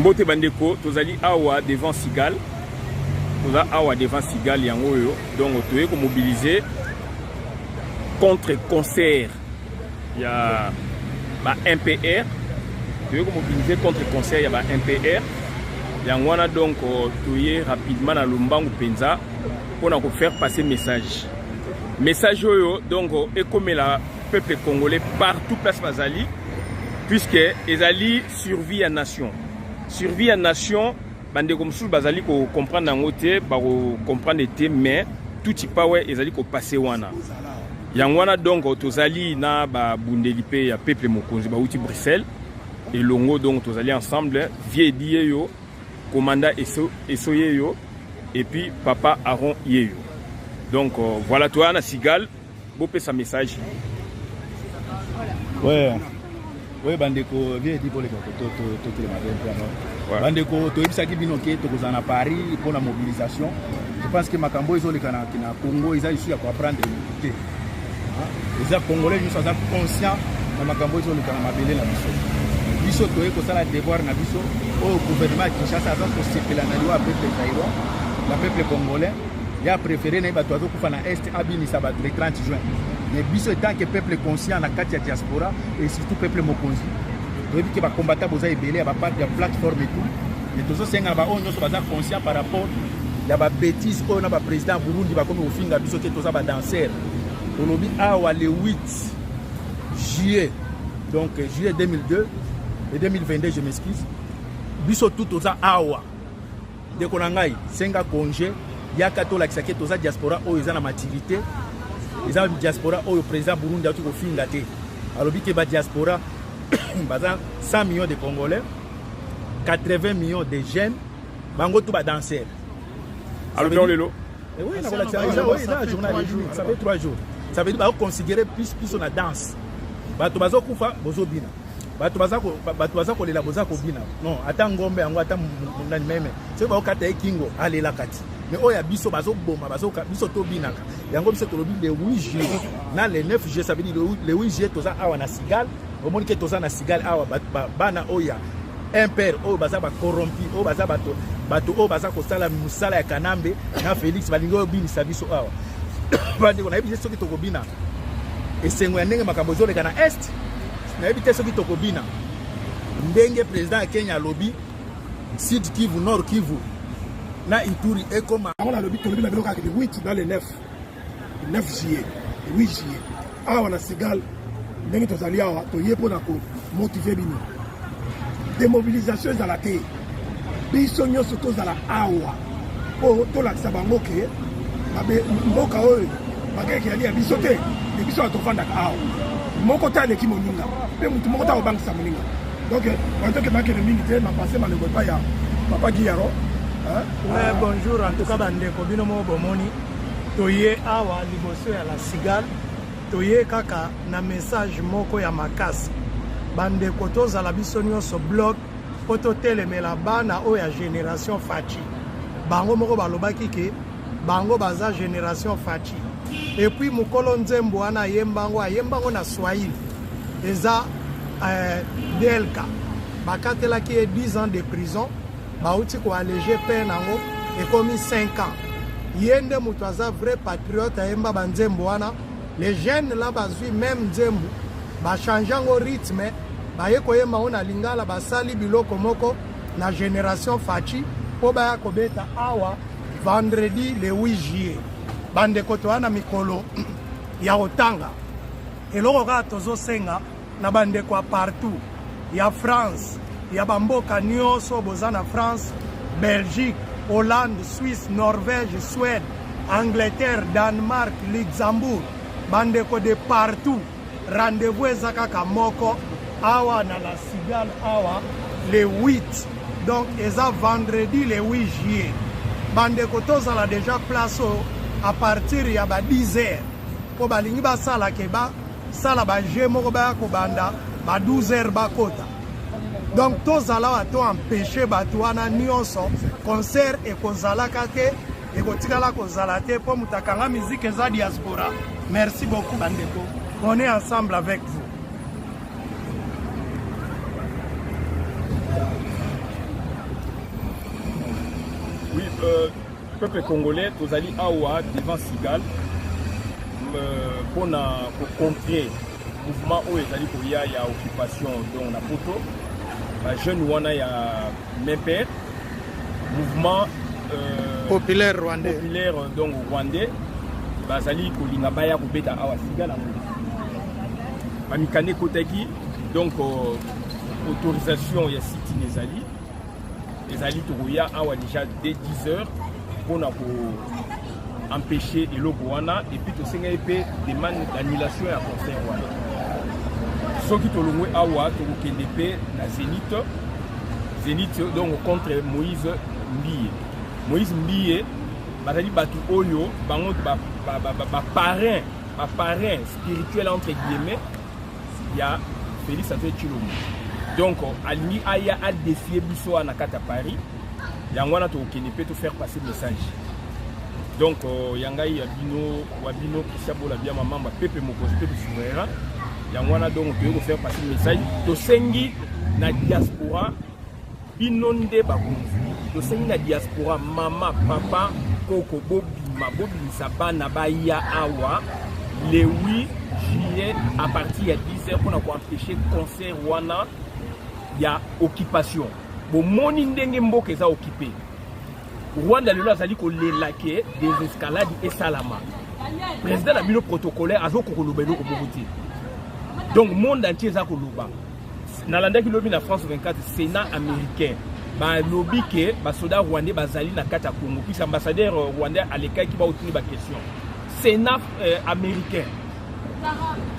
Mbote bandeko tozali awa devant Sigal. Toza awa devant Sigal yango yo. Donc toye ko mobiliser contre concert. Il y a ba MPR. Toye ko mobiliser contre concert, il y a ba MPR. Yango wana donc toye rapidement na Lumbangu penza pour na ko faire passer message. Message yo donc comme la peuple congolais partout place Bazali puisque ezali survie à nation. Survie à nation bande comme sous Bazali ko comprendre ngote ba ko comprendre té mais tout y pas ouais ezali ko passer wana. Yango wana donc tozali na ba bundelipe ya peuple mokonzi ba uti Bruxelles et longo donc tozali ensemble vie die yo commandant Esoye yo et puis papa Aaron Yeyo. Donc voilà toi na Sigal bopé sa message. Ouais. Ouais bandeko vie dit pour les to le matin. Bandeko to ibisa ki binoke to kozana Paris pour la mobilisation. Je pense que makambo izo le kana na Congo ils a ici à apprendre l'écouter. Les Congolais nous sommes conscients na makambo izo le kana mabele la biso. Biso to eko sala devoir na biso au gouvernement Kinshasa donc pour sepela na loi peuple zaïrois, la peuple congolais. Il a préféré ne battre pour na est abini ça le 30 juin. Mais biso tant que peuple conscient na kati ya diaspora et surtout peuple mokonzi. Donc que ba combattant boza ebele ba part de plateforme et tout. Mais tozo senga ba onyo so baza conscient par rapport ya ba bêtise on a ba président Burundi ba comme ofinga biso ke toza ba danser. Olobi awa le 8 juillet. Donc juillet 2002 et 2022 je m'excuse. Biso tout toza awa. De konangai senga congé ya katola kisake toza diaspora o eza na maturité. Les gens diaspora au président Burundi a tout finga té. Alors que ba diaspora 100 millions de Congolais, 80 millions de jeunes, bango tout ba danser. Alors dans le lot. Oui, ça fait 3 jours. Ça veut dire ba considérer plus on a danse. Ba to bazo kufa bozo bina. Ba to baza ko lela boza ko bina. Non, ata ngombe yango ata mundani meme. C'est ba okata kingo alela kati. Mais oya biso bazo bomba bazo biso to binaka. Yango biso to lobi le 8 juillet na le 9 juillet ça veut dire le 8 juillet toza awa na Sigal. Au monde que toza na Sigal awa bana oya impère o baza ba corrompi o baza bato o baza ko sala musala ya Kanambe na Félix balingo bini sabiso awa. Bandi ko na biso soki to ko bina. Esengo ya ndenge makambo zo le kana est. Na ebite soki to ko bina. Ndenge président ya Kenya lobby Sud Kivu Nord Kivu na Ituri et comment on a le but de la bloc avec le 8 dans le 9 juillet 8 juillet on a Sigal ndenge tozali awa toye pona ko motiver bino démobilisation dans la terre biso nyoso tozala awa po to la sabango ke babe mboka oyo bakeke ali biso te biso atofanda awa moko tane ki moninga pe mutu moko ta obangisa moninga donc en tant que marqué de militaire m'a passé mal le pas ya papa Guillaro. Ouais, bonjour, en tout cas, bandeko bino mo bomoni. Toye awa liboso ya la Sigal. Toye kaka na message moko ya makasi. Bandeko toza la biso nyonso blog poto telemela bana o ya génération Fachi. Bango moko balobaki ke bango baza génération Fachi. Et puis mukolo nzembo wana yembango na Swahili. Eza Delka. Bakatela ki 10 ans de prison. Bauti ko alléger peine nango et commis 5 ans. Yende mutwaza vrai patriote ayemba banzembo wana. Les jeunes là bazui même nzembo ba changeango rythme ba yeko yemba ona lingala basali biloko moko na génération Fachi po ba ya kobeta awa vendredi le 8 juillet. Bande koto wana mikolo ya otanga. Eloko ka tozo senga na bande kwa partout. Ya France ya bamboka nyonso boza na France, Belgique, Hollande, Suisse, Norvège, Suède, Angleterre, Danemark, Luxembourg, bandeko de partout. Rendez-vous ezakaka moko awa na la Sigal awa le 8. Donc eza vendredi le 8 juillet. Bandeko tozala déjà place à partir ya ba 10h. Po balingi basala keba sala ba je moko ba ko banda ba 12h bakota. Donc tous allons empêcher Batouana Nyonso concert et Kozalaka te et Kotikala Kozalate pour Mutakanga musique et za diaspora. Merci beaucoup Bandeko. On est ensemble avec vous. peuple congolais tozali awa devant Sigal pour contrer mouvement où ezali koya ya occupation donc na poto ba jeune wana ya Mempère mouvement populaire rwandais donc rwandais bazali kolinga baya kobeta awa Sigal ba mikane kotaki donc autorisation ya site ezali tokoya awa déjà dès 10h pour empêcher eloko wana et puis tosenga pe demande d'annulation ya concert wana soki tolongwe awa tokokende pe na Zénith donc contre Moïse Mbiye bazali batu oyo bango parrain spirituel entre guillemets ya Félix Antoine Tshilombo donc alingi aya a défier biso na kata Paris yango wana tokokende pe to faire passer message donc yangai wabino kisabola bien maman pepe mokozi pepe souverain yango wana donc to faire passer message to sengi na diaspora binonde bakonzi to sengi na diaspora mama papa koko bobima sabana baya awa le 8 juillet à partir de 10h pour empêcher concert wana ya occupation bo moni ndenge mboka eza occupé Rwanda lelo azali ko lelake des escalades et salama président na bino protocolaire azoko koloba eloko bobuti donc monde entier za koloba na landaki lobi na France 24 Sénat américain ba lobi ke ba soda rwandais bazali na kata Congo puis ambassadeur rwandais à l'écart qui va otuni ba question Sénat américain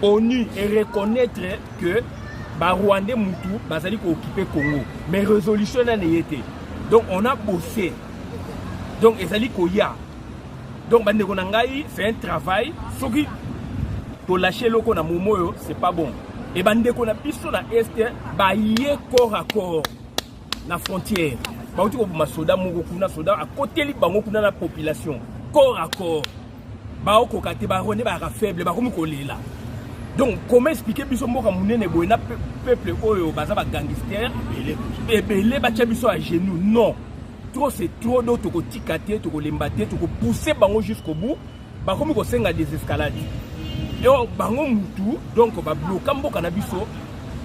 ONU et reconnaître que ba Rwandais mutu bazali ko occuper Congo mais résolution na été donc on a bossé donc ezali koya donc bandeko na ngai c'est un travail soki to lâcher loko na momoyo c'est pas bon et bandeko na biso na est ba yé corps à corps na frontière ba uti ko masoda moko kuna soda à côté li bango kuna na population corps à corps ba okokate ba rone ba faible ba komi kolela. Donc, comment expliquer biso mboka munene boye na peuple oyo baza ba gangster ebele ba biso à genoux? Non. Trop c'est trop d'autres ko tikate to ko lembate to ko pousser bango jusqu'au bout ba komi ko senga des escalades. Yo bango mutu donc ba bloquer mboka na biso.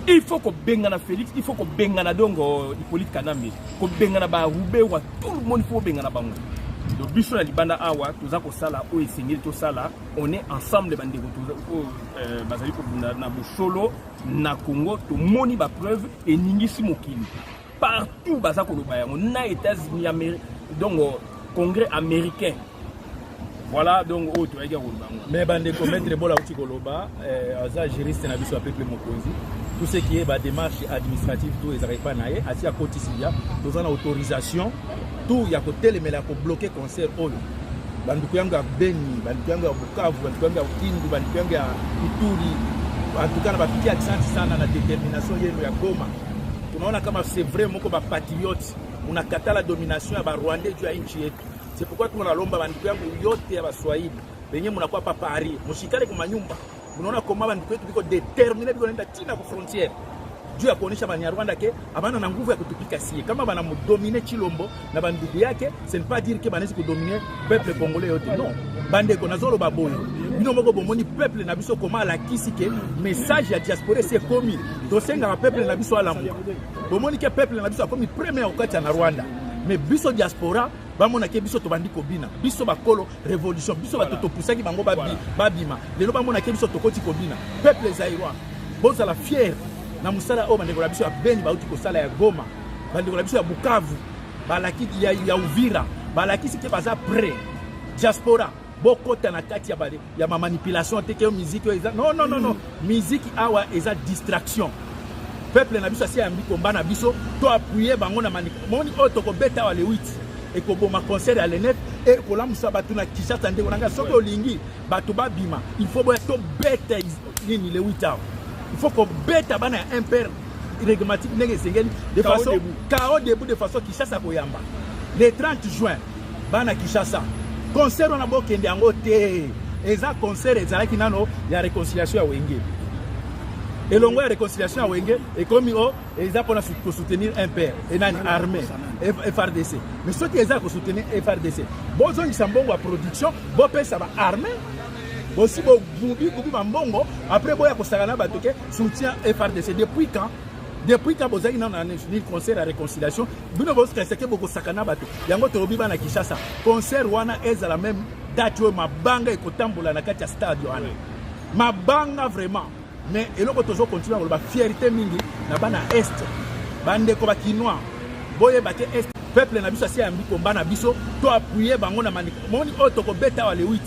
Il faut ko benga na Félix, il faut ko benga na donc Hippolyte Kanambe, ko benga na ba Roubé wa tout le monde faut benga na bango. Le biso na libanda awa toza ko sala o esengeli to sala on est ensemble bandeko toza bazali ko na bosolo na Congo to moni ba preuve et ningisi mokili partout baza ko loba yango na États-Unis donc congrès américain voilà donc o to ega ko loba mais bandeko maître bola uti ko loba aza juriste na biso peuple mokonzi tout ce qui est ba démarche administrative tout ezareka pas naé ati a kotisilia toza na autorisation tout ya côté mais la ko bloquer concert oyo banduku yango ya Beni banduku yango ya Bukavu banduku yango ya Kindu banduku yango ya Ituri en tout cas na bapiki accent sana na détermination yenu ya Goma tunaona kama c'est vrai moko ba patriote unakata la domination ya ba Rwandais juu ya nchi yetu c'est pourquoi tunalomba banduku yango yote ya Baswahili benye munakuwa pa Paris mushikale kwa manyumba unaona kama banduku yetu biko determiné biko nenda tina kwa frontière Dieu a connu Banyarwanda que abana na nguvu ya kutupika sie kama bana dominer Tshilombo na bandugu yake ce n'est pas dire que banesi ko dominer peuple congolais yote non bande ko nazolo baboyo bino moko bomoni peuple na biso koma la kisike message ya diaspora c'est commis to senga peuple na biso alamu bomoni ke peuple na biso akomi premier okati na Rwanda mais biso diaspora bamona ke biso to bandi kobina biso bakolo révolution biso batoto pusaki bango babima lelo bamona ke biso tokoti kobina peuple zaïrois boza la fière na musala o bandeko la biso ya Beni bauti ko sala ya Goma bandeko la biso ya Bukavu balaki ya Uvira balaki sike baza prêt diaspora bokota na kati ya ma manipulation te ke musique non musique awa eza distraction peuple na biso asia ambi komba na biso to appuyer bango na moni o to ko beta wa le 8 et ko boma concert à l'ENEF et ko la musa batu na Kinshasa ndeko nanga soko olingi batu babima il faut boya to beta nini le 8 ans. Il faut qu'on bête bana un père réglementaire de façon KO debout de façon Kinshasa koyamba. Le 30 juin bana Kinshasa concert on a bokende yango te eza concert ezalaki nano ya réconciliation ya wenge Et l'on voit la réconciliation à Wenge et comme ils ont pour soutenir un père et une armée FRDC. Mais ceux qui ont pour soutenir FRDC, bon ils sont bons à production, bon ça va armée. Aussi bon mbongo après boya ko sakana batoke soutien FRDC depuis quand vous avez un concert à réconciliation bino bo stressé beaucoup sakana bato yango tolobi bana Kinshasa concert wana est à la même date où mabanga ekotambola na kati ya stade wana mabanga vraiment mais eloko tozo continuer ko ba fierté mingi na bana est bande ko ba kinois boye bate est peuple na biso asi ambi komba na biso to appuyer bango na moni otoko beta wa le 8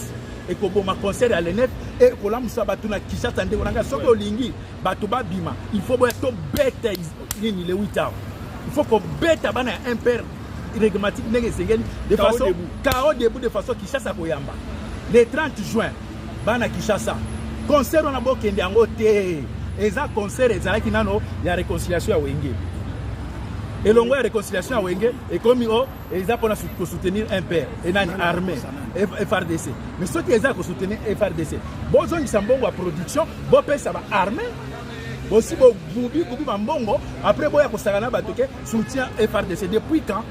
et que bon ma concert à l'ENEF et que là musa batu na Kinshasa ndeko nanga soko olingi batu ba bima il faut boya to beta nini le 8 ans il faut que beta bana un père réglementaire nenge sengeni de façon KO debout de façon Kinshasa koyamba le 30 juin bana Kinshasa concert on a bokende yango te eza concert ezalaki nano ya réconciliation ya Wenge et l'on voit la réconciliation à Wenge et comme ils ont pour soutenir un père et une armée FRDC. Mais ceux qui ont pour soutenir FRDC, bon ils sont bons à production, bon ça va armée. Aussi bon mbongo après boya ko sakana batoke soutien FRDC depuis quand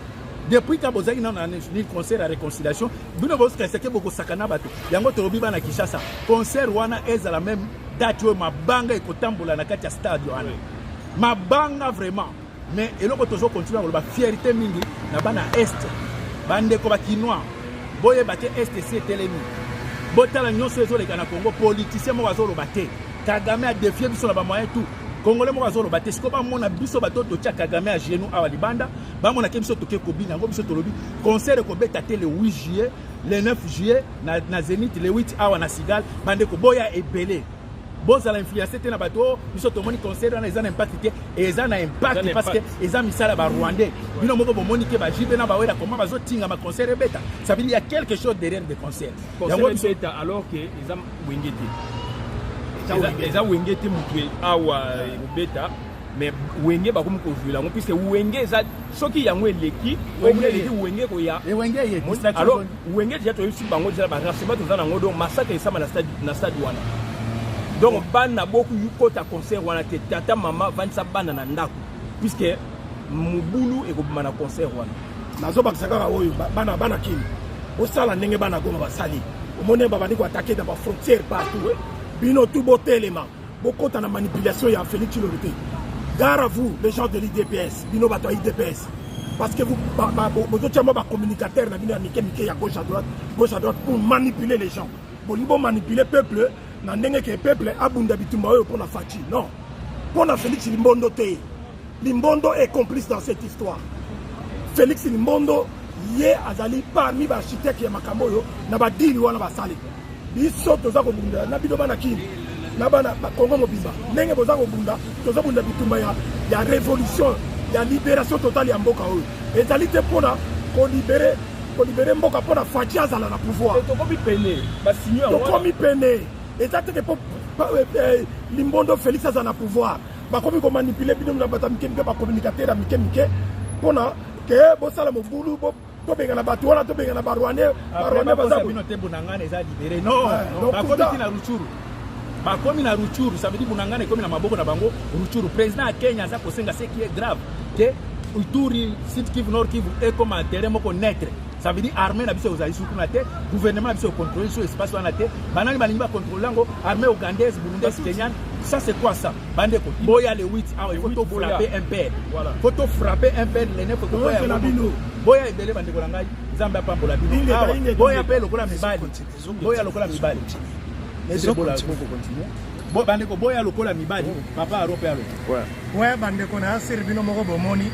vous avez un concert à réconciliation, bino bo stressé que beaucoup sakana bato. Yango tolobi bana Kinshasa, concert wana est à la même date où mabanga ekotambola na kati ya stade wana. Mabanga vraiment. Mais eloko tozo continuer ko ba fierté mingi na bana est bande ko ba kinois boye bate est c'est telemi botala nyonso ezo le kana Congo politicien mo bazolo bate Kagame a défié biso na ba moyen tout Congolais mo bazolo bate siko ba mona biso bato to tia Kagame a genou awa libanda ba mona ke biso toke kobina ngo biso tolobi concert ko beta te le 8 juillet le 9 juillet na Zénith le 8 awa na Sigal bande ko boya ebele. Bon, ça l'influencé na bateau, nous sommes au concert, on a un impact et ça a un impact parce que les amis ça là rwandais. Nous avons monique ba jibe na ba wela comment bazo tinga ma concert beta. Ça veut dire il y a quelque chose derrière des concerts. Concert beta alors que les am wengeti. Les am wengeti mutué awa beta mais wenge ba comme ko vula puisque wenge ça soki yango eleki wenge ko ya et wenge ye alors wenge déjà to yusi bango déjà ba rassemblement to zana ngodo massacre ça na stade wana. Donc, bana beaucoup yukota concert wana te tata mama vansa bana na ndako puisque mubulu e ko bana concert wana nazo bakisaka oyo bana kini osala ndenge bana goma basali omone babandi ko attaquer dans ba frontière partout bino tout botelema bokota na manipulation ya Félix Tshilombo. Gare à vous les gens de l'IDPS bino bato IDPS parce que vous bozotiamo ba communicateur na bino ya mike ya gauche à droite pour manipuler les gens bon manipuler peuple. Nandenge ke peuple abunda bitumba oyo pour la fachi. Non. Pour la Félix Limbondo te. Limbondo est complice dans cette histoire. Félix Limbondo yé azali parmi ba architecte ya makambo yo na ba dili wana ba sali. Biso toza ko bunda na bido bana kini. Na bana Congo mobimba. Ndenge boza ko bunda toza bunda bitumba ya révolution, ya libération totale ya mboka oyo. Ezali te pona ko libérer mboka pona fachi azala na pouvoir. To komi pene. Ba signer to komi pene. Et ça c'est pour Limbondo Félix a un pouvoir. Bah comme il manipule bino na bata mike ba communicateur à mike pour que bo sala mo bulu bo to benga na batu wana to benga na barwane baza bino te bunangana eza libéré non ba komi na Ruchuru ba komi na Ruchuru ça veut dire bunangana komi na maboko na bango Ruchuru président à Kenya ça kosenga ce qui est grave que Ituri Sud Kivu Nord Kivu et comme un terrain moko naître. Ça veut dire armée na biso ozali suku na te, gouvernement na biso contrôler sur espace wana te, banani balingi ba contrôler ngo armée ougandaise, burundaise, kenyane. Ça c'est quoi ça? Bande ko boya le 8, il faut to frapper un père. Voilà. Faut to frapper un père les neuf ko boya la bino. Boya ebele bande ko ngai, Zambia pambola bino. Boya pe lokola mibali. Boya lokola mibali. Les bola ko continuer. Bande ko boya lokola mibali, papa arope alo. Ouais, bande ko na servino moko bomoni.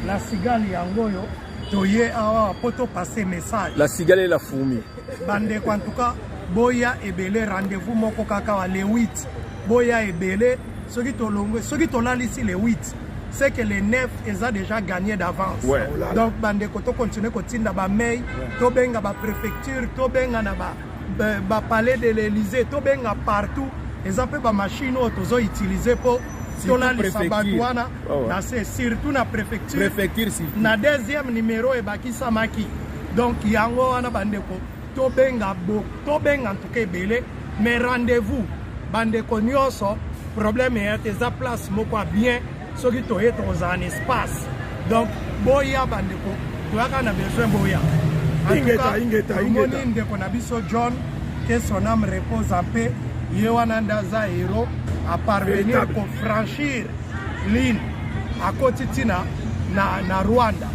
La cigale yangoyo toye awa poto passer message. La cigale et la fourmi. Bande ko en tout cas boya ebele rendez-vous moko kaka le 8. Boya ebele soki to lisi le 8. C'est que les 9 ils ont déjà gagné d'avance. Ouais. Donc bande ko to continuer ko tinda ba mail, to benga ba préfecture, to benga na ba palais de l'Élysée, to benga partout. Ils ont fait ba machine auto utiliser pour la Batouana, surtout la préfecture. Na deuxième numéro et Baki Samaki. Donc yango wana bandeko to benga en tout cas belé mais rendez-vous bandeko nyonso problème est eza place moko bien soki toye toza en espace donc boya bandeko toyaka na besoin boya ingeta ndeko na biso John que son âme repose en paix ye wana ndaza héros à parvenir pour franchir ligne à côté tina na Rwanda